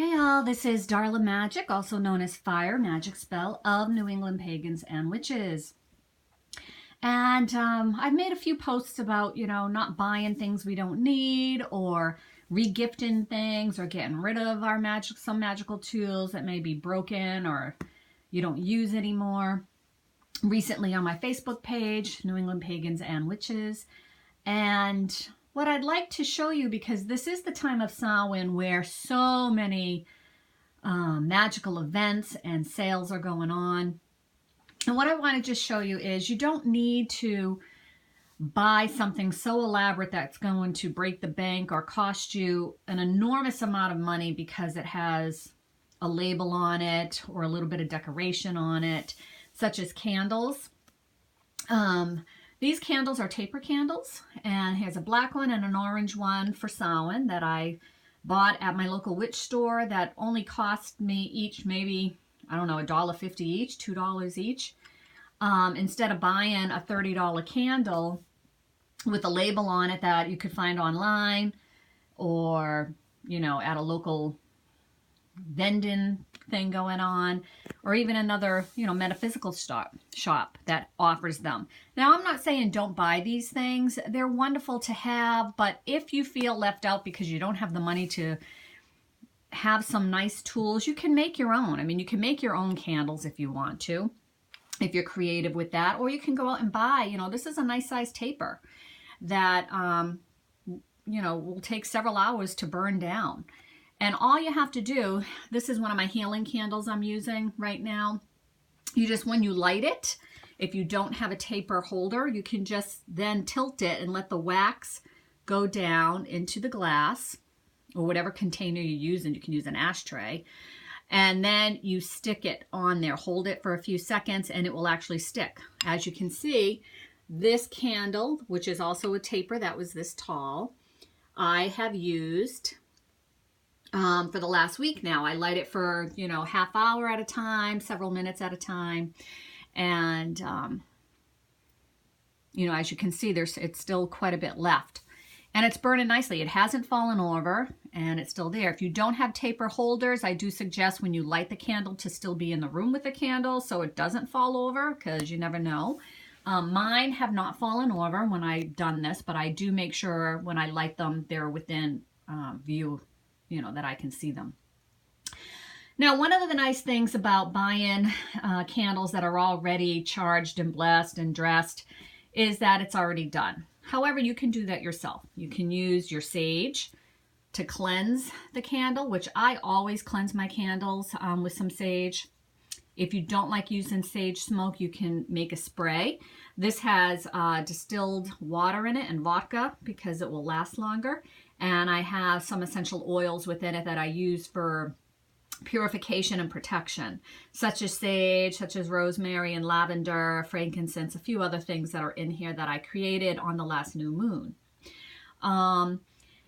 Hey all, this is Darla Magic, also known as Fire Magic Spell of New England Pagans and Witches. And I've made a few posts about, not buying things we don't need or regifting things or getting rid of some magical tools that may be broken or you don't use anymore. Recently on my Facebook page, New England Pagans and Witches. And what I'd like to show you, because this is the time of Samhain where so many magical events and sales are going on. And what I want to just show you is you don't need to buy something so elaborate that's going to break the bank or cost you an enormous amount of money because it has a label on it or a little bit of decoration on it, such as candles. These candles are taper candles, and here's a black one and an orange one for Samhain that I bought at my local witch store that only cost me each maybe, I don't know, $1.50 each, $2 each. Instead of buying a $30 candle with a label on it that you could find online or, at a local vending thing going on, or even another, metaphysical shop that offers them. Now, I'm not saying don't buy these things. They're wonderful to have, but if you feel left out because you don't have the money to have some nice tools, you can make your own. I mean, you can make your own candles if you want to, if you're creative with that, or you can go out and buy, this is a nice size taper that, will take several hours to burn down. And all you have to do, this is one of my healing candles I'm using right now. You just, when you light it, if you don't have a taper holder, you can just then tilt it and let the wax go down into the glass or whatever container you use, and you can use an ashtray. And then you stick it on there, hold it for a few seconds, and it will actually stick. As you can see, this candle, which is also a taper that was this tall, I have used for the last week now. I light it for, half hour at a time, several minutes at a time. And, as you can see, it's still quite a bit left. And it's burning nicely. It hasn't fallen over, and it's still there. If you don't have taper holders, I do suggest when you light the candle to still be in the room with the candle so it doesn't fall over, because you never know. Mine have not fallen over when I've done this, but I do make sure when I light them, they're within view, that I can see them. Now, one of the nice things about buying candles that are already charged and blessed and dressed is that it's already done. However, you can do that yourself. You can use your sage to cleanse the candle, which I always cleanse my candles with some sage. If you don't like using sage smoke, you can make a spray. This has distilled water in it and vodka because it will last longer. And I have some essential oils within it that I use for purification and protection, such as sage, such as rosemary and lavender, frankincense, a few other things that are in here that I created on the last new moon.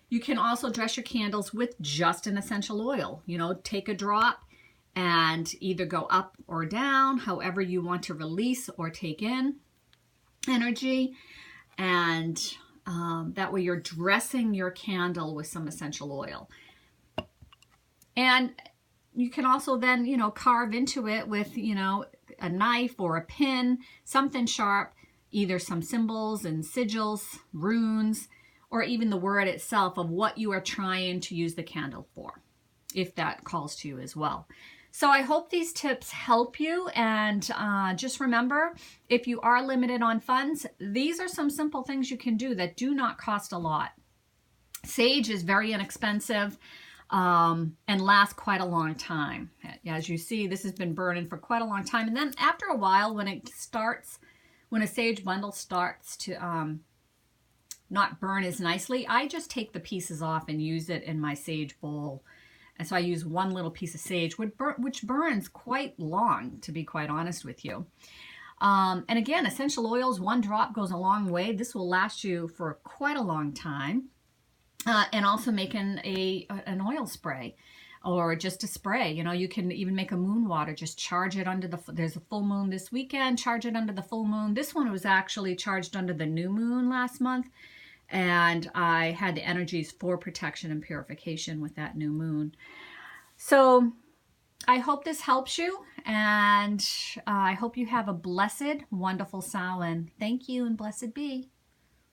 You can also dress your candles with just an essential oil. Take a drop and either go up or down, however you want to release or take in energy. And that way you're dressing your candle with some essential oil. And you can also then, carve into it with, a knife or a pin, something sharp, either some symbols and sigils, runes, or even the word itself of what you are trying to use the candle for, if that calls to you as well. So I hope these tips help you, and just remember, if you are limited on funds, these are some simple things you can do that do not cost a lot. Sage is very inexpensive and lasts quite a long time. As you see, this has been burning for quite a long time, and then after a while, when a sage bundle starts to not burn as nicely, I just take the pieces off and use it in my sage bowl. And so I use one little piece of sage, which burns quite long, to be quite honest with you. And again, essential oils, one drop goes a long way. This will last you for quite a long time. And also making an oil spray or just a spray. You can even make a moon water, just charge it under there's a full moon this weekend, charge it under the full moon. This one was actually charged under the new moon last month. And I had the energies for protection and purification with that new moon. So I hope this helps you, and I hope you have a blessed, wonderful Samhain. Thank you, and blessed be.